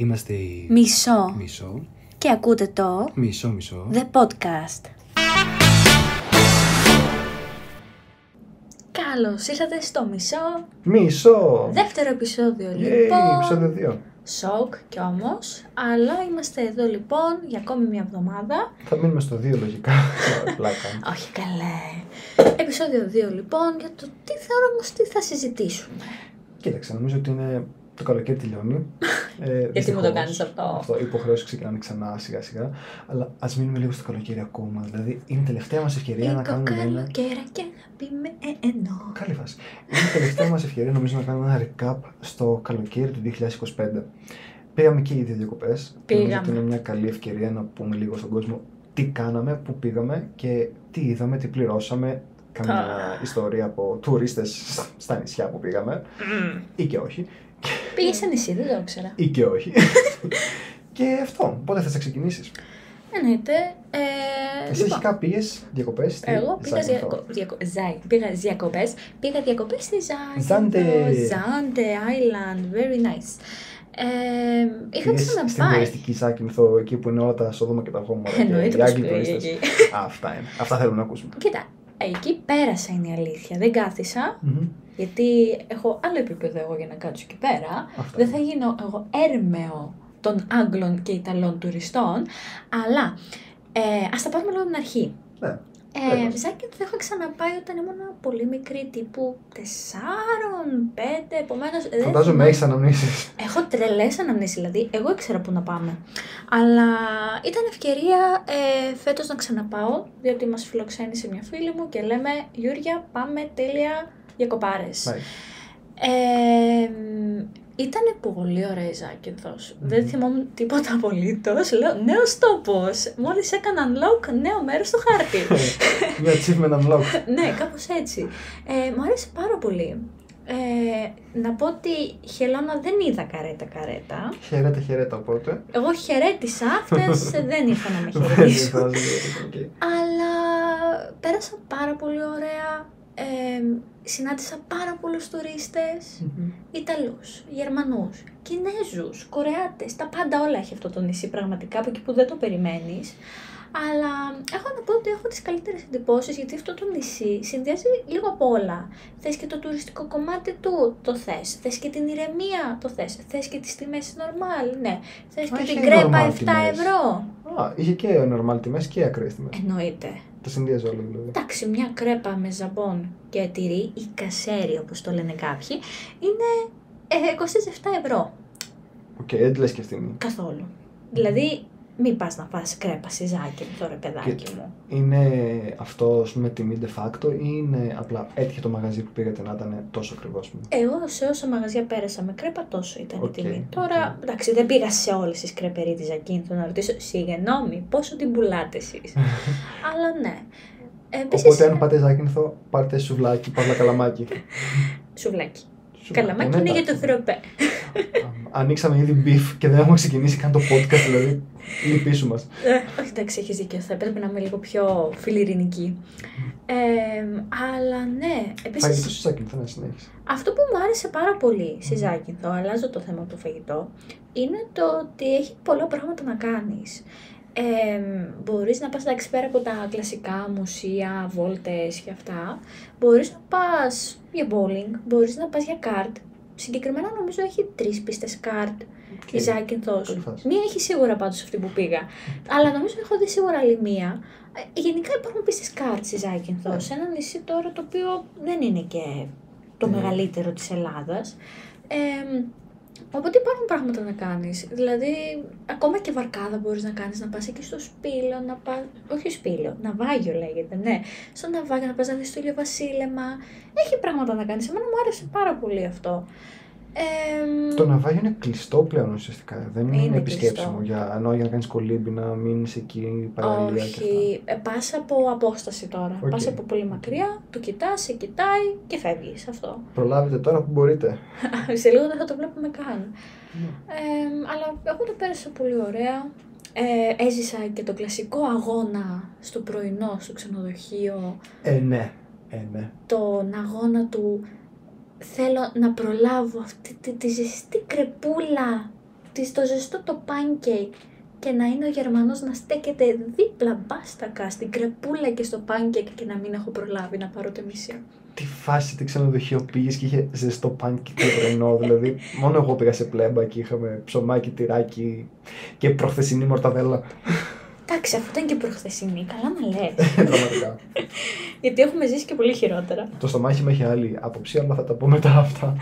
Είμαστε οι... Μισό. Και ακούτε το... Μισό. The Podcast. Καλώς ήρθατε στο Μισό! Δεύτερο επεισόδιο λοιπόν. Επεισόδιο 2. Σοκ κι όμως. Αλλά είμαστε εδώ λοιπόν για ακόμη μια εβδομάδα. Θα μείνουμε στο 2 λογικά. Πλάκα. Όχι καλέ. Επεισόδιο 2 λοιπόν για το τι θεωρώ όμως τι θα συζητήσουμε. Κοίταξε, νομίζω ότι είναι το καλοκαίρι τελειώνει. Γιατί μου το κάνεις αυτό. Οι υποχρεώσεις ξεκινάνε ξανά σιγά σιγά. Αλλά ας μείνουμε λίγο στο καλοκαίρι ακόμα. Δηλαδή είναι η τελευταία μας ευκαιρία να κάνουμε ένα. Καλοκαίρια και αγάπη με εννοώ. Καλή φάση. Είναι η τελευταία μας ευκαιρία νομίζω να κάνουμε ένα recap στο καλοκαίρι του 2025. Πήγαμε και οι δύο διακοπές. Νομίζω ότι είναι μια καλή ευκαιρία να πούμε λίγο στον κόσμο τι κάναμε, πού πήγαμε και τι είδαμε, τι πληρώσαμε. Κάμια ιστορία από τουρίστες στα νησιά που πήγαμε. Ή και όχι. Πήγες σε νησί, δεν το ήξερα. Ή και όχι. Και αυτό. Πότε θα ξεκινήσεις? Εννοείται. Εσύ αρχικά πήγες διακοπές? Εγώ πήγα διακοπές. Πήγα διακοπές στη Ζάντε Island. Very nice. Είχα ξαναπάει. Στην τουριστική Ζάκυνθο, εκεί που είναι όλα τα Σόδομα και τα Γόμορα. Εννοείται πως πήγα εκεί. Αυτά είναι. Αυτά θέλουμε να ακούσουμε. Κοίτα, εκεί πέρασα είναι η αλήθεια. Δεν κάθισα. Γιατί έχω άλλο επίπεδο εγώ για να κάτσω εκεί πέρα. Δεν θα γίνω εγώ έρμεο των Άγγλων και Ιταλών τουριστών. Αλλά ας τα πάμε λίγο από την αρχή. Ναι. Ζάκυνθο είχα ξαναπάει όταν ήμουν πολύ μικρή, τύπου 4-5, επομένως. Φαντάζομαι έχεις αναμνήσεις. Έχω τρελές αναμνήσεις, δηλαδή. Εγώ ήξερα πού να πάμε. Αλλά ήταν ευκαιρία φέτος να ξαναπάω, διότι μας φιλοξένησε μια φίλη μου και λέμε Γιούρια, πάμε τέλεια διακοπάρες. Ήτανε πολύ ωραία η Ζάκυνθος. Δεν θυμόμουν τίποτα απολύτως. Λέω νέος τόπος. Μόλις έκανα unlock νέο μέρος στο χάρτη. Μια achievement unlock. Ναι, κάπως έτσι. Μου άρεσε πάρα πολύ. Να πω ότι χελώνα δεν είδα καρέτα. Χαιρέτα οπότε. Εγώ χαιρέτησα, αυτές δεν ήρθαν να με χαιρετήσουν. Αλλά πέρασα πάρα πολύ ωραία. Συνάντησα πάρα πολλούς τουρίστες, Ιταλούς, Γερμανούς, Κινέζους, Κορεάτες, τα πάντα όλα έχει αυτό το νησί πραγματικά, από εκεί που δεν το περιμένεις. Αλλά έχω να πω ότι έχω τις καλύτερες εντυπώσεις, γιατί αυτό το νησί συνδυάζει λίγο από όλα. Θες και το τουριστικό κομμάτι του, το θες. Θες και την ηρεμία, το θες. Θες και τις τιμές normal, ναι. Θες και την κρέπα 7 ευρώ. Είχε και normal τιμές και ακραίες τιμές. Εννοείται. Τα συνδυάζει όλα δηλαδή. Εντάξει, μια κρέπα με ζαμπόν και τυρί ή κασέρι όπως το λένε κάποιοι, είναι 27 ευρώ. Οκ, δεν τη λες και αυτή. Καθόλου. Δηλαδή, μην πας να φας κρέπα στη Ζάκυνθο, ρε παιδάκι μου. Είναι αυτό με τιμή de facto ή είναι απλά έτυχε το μαγαζί που πήγατε να ήταν τόσο ακριβό? Εγώ σε όσα μαγαζιά πέρασα με κρέπα τόσο ήταν η τιμή. Τώρα, εντάξει, δεν πήγα σε όλες τις κρεπερί της Ζάκυνθο να ρωτήσω, συγγνώμη, πόσο την πουλάτε εσείς? Αλλά ναι. Οπότε αν πάτε Ζάκυνθο, πάρτε σουβλάκι, πάρτε καλαμάκι. Σουβλάκι. Καλαμάκι είναι για το θροπέ. Ανοίξαμε ήδη μπιφ και δεν έχουμε ξεκινήσει καν το podcast, δηλαδή λυπήσου μας. Όχι, εντάξει, έχεις δίκιο, θα πρέπει να είμαι λίγο πιο φιλιρινική. Αλλά ναι, επίσης. Φαγητό στη Ζάκυνθο, να συνέχισε. Αυτό που μου άρεσε πάρα πολύ στη Ζάκυνθο, αλλάζω το θέμα του φαγητό, είναι το ότι έχει πολλά πράγματα να κάνεις. Μπορείς να πας εντάξει πέρα από τα κλασικά μουσεία, βόλτες και αυτά. Μπορείς να πας για bowling, μπορείς να πας για kart. Συγκεκριμένα νομίζω έχει 3 πίστες kart η Ζάκυνθος. Μία έχει σίγουρα πάντως αυτή που πήγα. Αλλά νομίζω έχω δει σίγουρα άλλη μία. Γενικά υπάρχουν πίστες kart στη Ζάκυνθος. Σε ένα νησί τώρα το οποίο δεν είναι και το μεγαλύτερο της Ελλάδας. Οπότε υπάρχουν πράγματα να κάνεις, δηλαδή ακόμα και βαρκάδα μπορείς να κάνεις, να πας εκεί στο Σπήλο, όχι Σπήλο, Ναυάγιο λέγεται, ναι, στο Ναυάγιο να πας να δεις το ηλιοβασίλεμα, έχει πράγματα να κάνεις, εμένα μου άρεσε πάρα πολύ αυτό. Το Ναυάγιο είναι κλειστό πλέον ουσιαστικά, δεν είναι επισκέψιμο για να κάνεις κολύμπι, να μείνεις εκεί παραλία. Όχι, πας από απόσταση τώρα, πας από πολύ μακριά, το κοιτάς, σε κοιτάει και φεύγεις, αυτό. Προλάβετε τώρα που μπορείτε. Σε λίγο δεν θα το βλέπουμε καν. Αλλά εγώ το πέρασα πολύ ωραία. Έζησα και το κλασικό αγώνα στο πρωινό, στο ξενοδοχείο. Ναι. Τον αγώνα του θέλω να προλάβω αυτή τη ζεστή κρεπούλα το ζεστό το pancake και να είναι ο Γερμανός να στέκεται δίπλα μπάστακα στην κρεπούλα και στο pancake και να μην έχω προλάβει να πάρω το μισή. Τι φάση, τι ξενοδοχείο πήγες και είχε ζεστό pancake και πρωινό, δηλαδή. Μόνο εγώ πήγα σε πλέμπα και είχαμε ψωμάκι, τυράκι και προχθεσινή μορταδέλα. Εντάξει, αυτό ήταν και προχθεσινή, καλά να λες. Πραγματικά. Γιατί έχουμε ζήσει και πολύ χειρότερα. Το στομάχι μου έχει άλλη άποψη, αλλά θα τα πω μετά αυτά.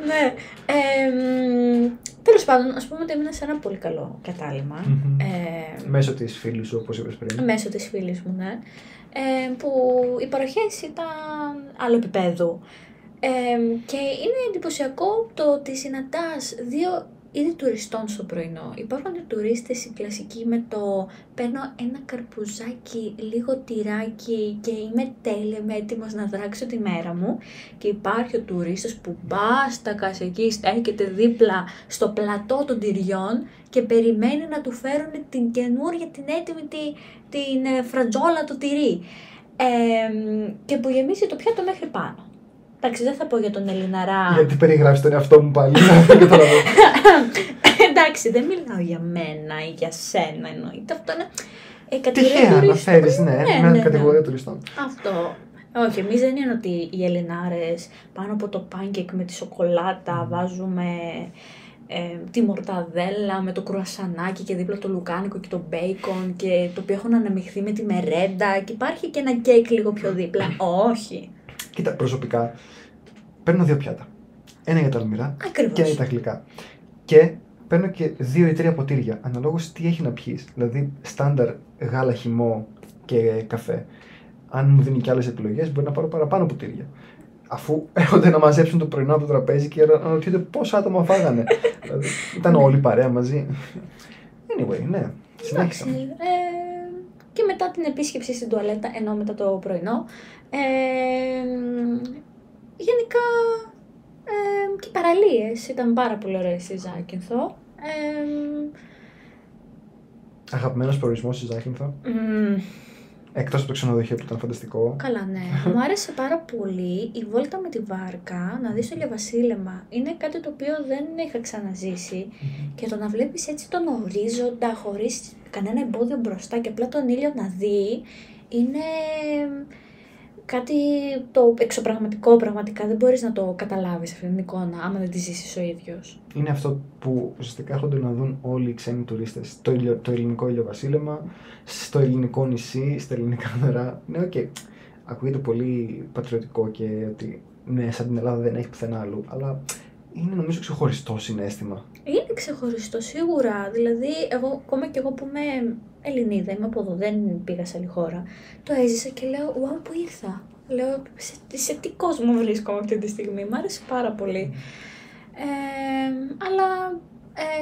Ναι. Τέλος πάντων, ας πούμε ότι έμεινα σε ένα πολύ καλό κατάλημα. Μέσω της φίλης σου, όπως είπες πριν. Μέσω της φίλης μου, ναι. Που οι παροχές ήταν άλλο επίπεδο. Και είναι εντυπωσιακό το ότι συναντάς δύο είδη τουριστών στο πρωινό. Υπάρχουν οι τουρίστες οι κλασικοί με το παίρνω ένα καρπουζάκι, λίγο τυράκι και είμαι τέλεια, είμαι έτοιμος να δράξω τη μέρα μου. Και υπάρχει ο τουρίστας που μπάστακας εκεί στέκεται δίπλα στο πλατό των τυριών και περιμένει να του φέρουν την καινούρια, την έτοιμη, την φρατζόλα το τυρί. Και που γεμίζει το πιάτο μέχρι πάνω. Εντάξει, δεν θα πω για τον Ελληναρά. Γιατί περιγράφεις τον εαυτό μου πάλι, Εντάξει, δεν μιλάω για μένα ή για σένα, εννοείται. Αυτό είναι τυχαία αναφέρεις, ναι, μια κατηγορία τουριστών. Αυτό. Όχι, εμείς δεν είναι ότι οι Ελληνάρες πάνω από το pancake με τη σοκολάτα βάζουμε τη μορταδέλα με το κρουασανάκι και δίπλα το λουκάνικο και το μπέικον και το οποίο έχουν αναμειχθεί με τη μερέντα και υπάρχει και ένα κέικ λίγο πιο δίπλα. Όχι. Κοίτα, προσωπικά παίρνω 2 πιάτα. Ένα για τα αλμυρά και ένα για τα γλυκά. Και παίρνω και 2 ή 3 ποτήρια, αναλόγως τι έχει να πιείς. Δηλαδή, στάνταρ γάλα, χυμό και καφέ. Αν μου δίνει και άλλες επιλογές, μπορεί να πάρω παραπάνω ποτήρια. Αφού έρχονται να μαζέψουν το πρωινό από το τραπέζι και αναρωτιούνται πόσα άτομα φάγανε. Δηλαδή, ήταν όλοι παρέα μαζί. Anyway, ναι. Συνέχισα. Και μετά την επίσκεψη στην τουαλέτα, ενώ μετά το πρωινό, γενικά και οι παραλίες ήταν πάρα πολύ ωραίες στη Ζάκυνθο. Αγαπημένος προορισμός στη Ζάκυνθο. Εκτός από το ξενοδοχείο που ήταν φανταστικό. Καλά, ναι. Μου άρεσε πάρα πολύ η βόλτα με τη βάρκα, να δεις το ηλιοβασίλεμα. Είναι κάτι το οποίο δεν είχα ξαναζήσει. Και το να βλέπεις έτσι τον ορίζοντα, χωρίς κανένα εμπόδιο μπροστά και απλά τον ήλιο να δει, είναι κάτι το εξωπραγματικό, πραγματικά δεν μπορείς να το καταλάβεις αυτή την εικόνα, άμα δεν τη ζήσεις ο ίδιος. Είναι αυτό που ουσιαστικά έρχονται να δουν όλοι οι ξένοι τουρίστες. Το ελληνικό ηλιοβασίλεμα, στο ελληνικό νησί, στα ελληνικά νερά. Ναι, okay. Ακούγεται πολύ πατριωτικό και ότι ναι, σαν την Ελλάδα δεν έχει πουθενά αλλού, αλλά είναι νομίζω ξεχωριστό συναίσθημα. Είναι ξεχωριστό σίγουρα, δηλαδή ακόμα και εγώ που είμαι Ελληνίδα, είμαι από εδώ, δεν πήγα σε άλλη χώρα, το έζησα και λέω wow, που ήρθα. Λέω σε τι κόσμο βρίσκομαι αυτή τη στιγμή, μ' άρεσε πάρα πολύ. Αλλά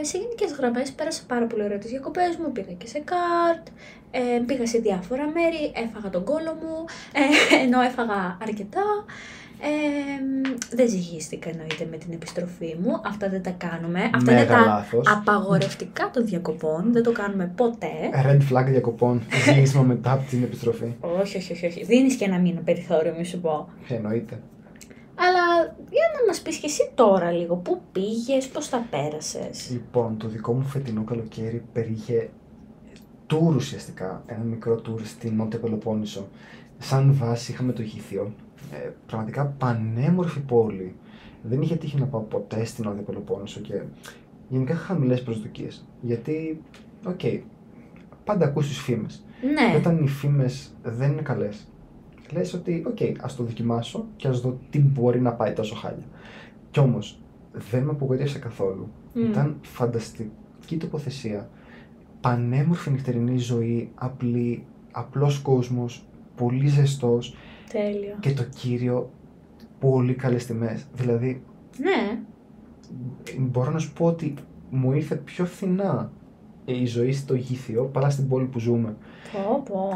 σε γενικές γραμμές πέρασα πάρα πολύ ωραία τις διακοπές μου, πήγα και σε καρτ, πήγα σε διάφορα μέρη, έφαγα τον κόλο μου, ενώ έφαγα αρκετά. Δεν ζυγίστηκα εννοείται με την επιστροφή μου, αυτά δεν τα κάνουμε, αυτά είναι τα απαγορευτικά των διακοπών, δεν το κάνουμε ποτέ. Red flag διακοπών, ζύγισμα μετά από την επιστροφή. Όχι, δίνεις και ένα μήνα περιθώριο, μη σου πω. Εννοείται. Αλλά για να μας πεις και εσύ τώρα λίγο, πού πήγες, πώς τα πέρασες. Λοιπόν, το δικό μου φετινό καλοκαίρι περιείχε τουρ ουσιαστικά, ένα μικρό τουρ στην Νότια Πελοπόννησο. Σαν βάση είχαμε το Γήθιο. Πραγματικά πανέμορφη πόλη. Δεν είχε τύχει να πάω ποτέ στην Νότια Πελοπόννησο και γενικά είχα χαμηλές προσδοκίες. Γιατί, πάντα ακούς τις φήμες. Ναι. Όταν οι φήμες δεν είναι καλές, λες ότι, ας το δοκιμάσω και ας δω τι μπορεί να πάει τόσο χάλια. Κι όμως, δεν με απογοήτευσε καθόλου. Ήταν φανταστική τοποθεσία. Πανέμορφη νυχτερινή ζωή, απλός κόσμος, πολύ ζεστός. Τέλειο. Και το κύριο, πολύ καλές τιμές. Δηλαδή, ναι, μπορώ να σου πω ότι μου ήρθε πιο φθηνά η ζωή στο Γήθιο παρά στην πόλη που ζούμε.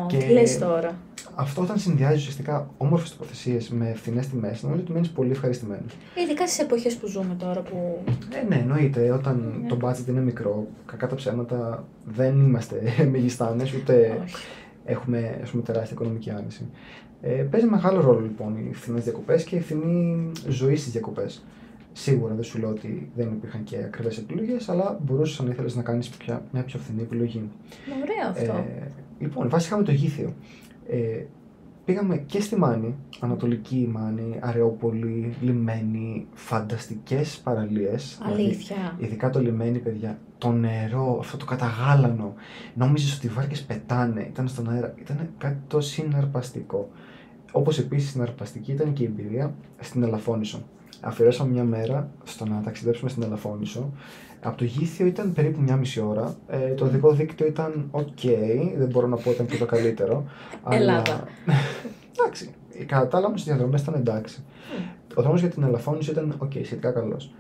Τι λες τώρα. Αυτό όταν συνδυάζει ουσιαστικά όμορφες τοποθεσίες με φθηνές τιμές, νομίζω ότι μένεις πολύ ευχαριστημένος. Ειδικά στις εποχές που ζούμε τώρα που... Ναι, εννοείται. Όταν το budget είναι μικρό, κακά τα ψέματα, δεν είμαστε μεγιστάνες, ούτε έχουμε τεράστια οικονομική άνεση. Παίζει μεγάλο ρόλο λοιπόν οι φθηνές διακοπές και η φθηνή ζωή στις διακοπές. Σίγουρα δεν σου λέω ότι δεν υπήρχαν και ακριβές επιλογές, αλλά μπορούσες αν ήθελες να κάνεις μια πιο φθηνή επιλογή. Ωραίο αυτό. Λοιπόν, βάσει είχαμε το Γήθιο. Πήγαμε και στη Μάνη, Ανατολική Μάνη, Αρεόπολη, Λιμένη, φανταστικές παραλίες. Αλήθεια. Δηλαδή, ειδικά το Λιμένη, παιδιά, το νερό, αυτό το καταγάλανο. Νόμιζες ότι οι βάρκες πετάνε, ήταν στον αέρα, ήταν κάτι το συναρπαστικό. Όπως επίσης συναρπαστική ήταν και η εμπειρία στην Ελαφώνησο. Αφιερώσαμε μια μέρα στο να ταξιδέψουμε στην Ελαφώνησο. Από το Γήθιο ήταν περίπου 1,5 ώρα. Το οδικό δίκτυο ήταν ok, δεν μπορώ να πω ότι ήταν και το καλύτερο. Ελλάδα. Εντάξει, κατά τα άλλα όμως οι διαδρομές ήταν εντάξει. Ο δρόμος για την Ελαφώνησο ήταν ok, σχετικά καλός.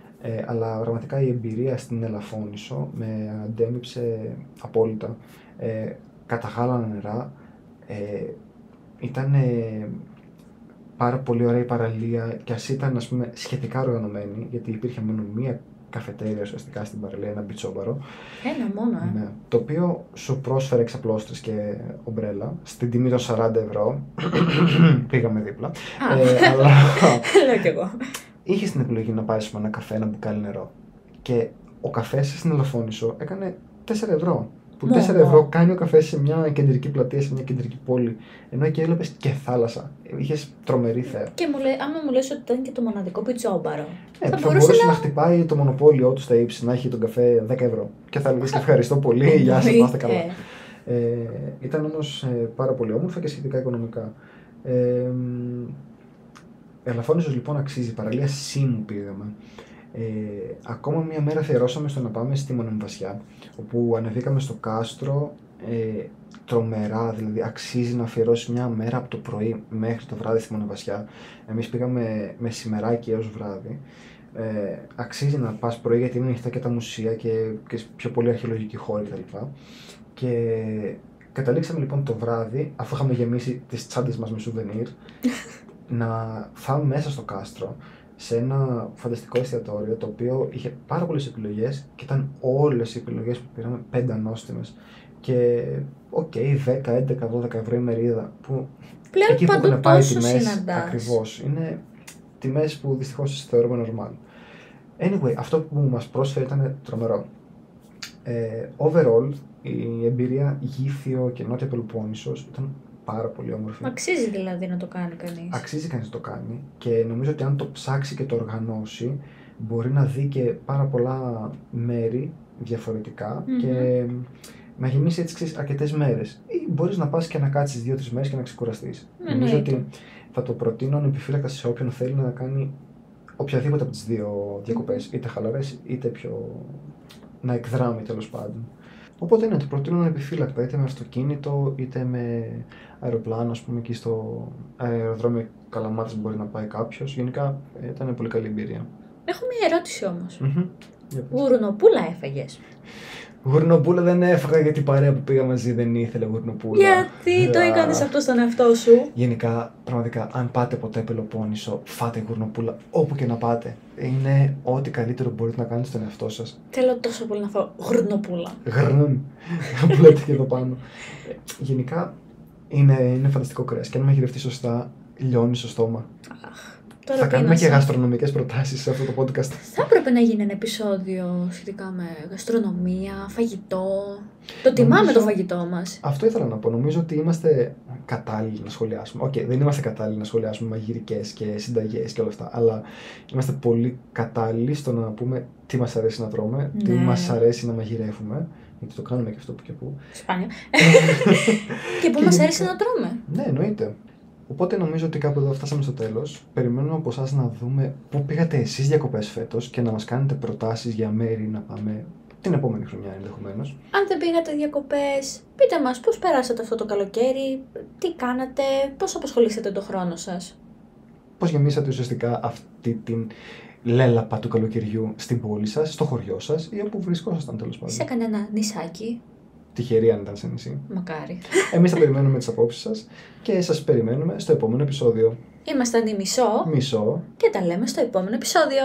Αλλά πραγματικά η εμπειρία στην Ελαφώνησο με αντέμειψε απόλυτα. Καταγάλανα νερά. Ήταν πάρα πολύ ωραία η παραλία και ας ήταν, ας πούμε, σχετικά οργανωμένη, γιατί υπήρχε μόνο μία καφετέρια ουσιαστικά στην παραλία, ένα μπιτσόμπαρο. Ένα μόνο, Ναι, το οποίο σου πρόσφερε εξαπλώστρες και ομπρέλα στην τιμή των 40 ευρώ. Πήγαμε δίπλα. Αλλά λέω κι εγώ. είχες την επιλογή να πάρεις με ένα καφέ, ένα μπουκάλι νερό. Και ο καφές στην Ελαφώνησο έκανε 4 ευρώ. Που 4 ευρώ κάνει ο καφές σε μια κεντρική πλατεία, σε μια κεντρική πόλη. Ενώ εκεί έβλεπες και θάλασσα. Είχες τρομερή θέα. Και άμα μου λες ότι ήταν και το μοναδικό πιτσόμπαρο. Θα μπορούσε να χτυπάει το μονοπόλιο του στα ύψη, να έχει τον καφέ 10 ευρώ. Και θα έλεγες ευχαριστώ πολύ, γεια σας, να είστε καλά. Ήταν όμως πάρα πολύ όμορφα και σχετικά οικονομικά. Ελαφώνησος λοιπόν αξίζει. Παραλία Σίμου πήγαμε. Ακόμα μια μέρα αφιερώσαμε στο να πάμε στη Μονομβασιά, όπου ανεβήκαμε στο κάστρο, τρομερά, δηλαδή αξίζει να αφιερώσει μια μέρα από το πρωί μέχρι το βράδυ στη Μονομβασιά. Εμείς πήγαμε μεσημεράκι έως βράδυ. Αξίζει να πας πρωί γιατί είναι ανοιχτά και τα μουσεία και πιο πολύ αρχαιολογικοί χώροι κτλ. Και καταλήξαμε λοιπόν το βράδυ, αφού είχαμε γεμίσει τις τσάντες μας με σουβενίρ, να φάμε μέσα στο κάστρο, σε ένα φανταστικό εστιατόριο το οποίο είχε πάρα πολλές επιλογές και ήταν όλες οι επιλογές που πήραμε 5 ανώστιμες. Και ok, 10, 11, 12 ευρώ η μερίδα που πλέον εκεί που έχουν πάει τιμές συναντάς. ακριβώς. Είναι τιμές που δυστυχώς θεωρούμε normal. Anyway, αυτό που μας πρόσφερε ήταν τρομερό. Overall, η εμπειρία Γήθιο και Νότια Πελοπόννησος ήταν πάρα πολύ όμορφη. Αξίζει δηλαδή να το κάνει κανείς. Αξίζει κανείς να το κάνει και νομίζω ότι αν το ψάξει και το οργανώσει μπορεί να δει και πάρα πολλά μέρη διαφορετικά και να γεμίσει έτσι αρκετές μέρες. Ή μπορείς να πας και να κάτσεις 2-3 μέρες και να ξεκουραστείς. Νομίζω ότι θα το προτείνω ανεπιφύλακτα σε όποιον θέλει να κάνει οποιαδήποτε από τις δύο διακοπές, είτε χαλαρές είτε πιο να εκδράμει τέλος πάντων. Οπότε ναι, το προτείνω ανεπιφύλακτα, είτε με αυτοκίνητο είτε με αεροπλάνο, ας πούμε, εκεί στο αεροδρόμιο Καλαμάτας μπορεί να πάει κάποιος. Γενικά ήταν πολύ καλή εμπειρία. Έχω μια ερώτηση όμως. Γουρνοπούλα έφαγες? Γουρνοπούλα δεν έφαγα γιατί η παρέα που πήγα μαζί δεν ήθελε γουρνοπούλα. Γιατί το έκανες αυτό στον εαυτό σου? Γενικά, πραγματικά, αν πάτε ποτέ Πελοπόννησο, φάτε γουρνοπούλα όπου και να πάτε. Είναι ό,τι καλύτερο μπορείτε να κάνετε στον εαυτό σας. Θέλω τόσο πολύ να φάω γουρνοπούλα. Γρν, που λέτε και εδώ πάνω. Γενικά, είναι φανταστικό κρέας και αν μαγειρευτεί σωστά, λιώνει στο στόμα. Θα κάνουμε και γαστρονομικές προτάσεις σε αυτό το podcast. Θα έπρεπε να γίνει ένα επεισόδιο σχετικά με γαστρονομία, φαγητό. Το τιμάμε το φαγητό μας. Αυτό ήθελα να πω. Νομίζω ότι είμαστε κατάλληλοι να σχολιάσουμε. Δεν είμαστε κατάλληλοι να σχολιάσουμε μαγειρικές και συνταγές και όλα αυτά. Αλλά είμαστε πολύ κατάλληλοι στο να πούμε τι μας αρέσει να τρώμε, τι μας αρέσει να μαγειρεύουμε. Γιατί το κάνουμε και αυτό που και που. Σπάνια. Και που μας αρέσει να τρώμε. Ναι, εννοείται. Οπότε νομίζω ότι κάπου εδώ φτάσαμε στο τέλος. Περιμένουμε από εσάς να δούμε πού πήγατε εσείς διακοπές φέτος και να μας κάνετε προτάσεις για μέρη να πάμε την επόμενη χρονιά ενδεχομένως. Αν δεν πήγατε διακοπές, πείτε μας πώς περάσατε αυτό το καλοκαίρι, τι κάνατε, πώς απασχολήσατε το χρόνο σας. Πώς γεμίσατε ουσιαστικά αυτή την λέλαπα του καλοκαιριού στην πόλη σας, στο χωριό σας ή όπου βρισκόσασταν τέλος πάντων. Σε κανένα νησάκι. Τυχερή αν ήταν σε νησί. Μακάρι. Εμείς θα περιμένουμε τις απόψεις σας και σας περιμένουμε στο επόμενο επεισόδιο. Ήμασταν η Μισό Μισό και τα λέμε στο επόμενο επεισόδιο.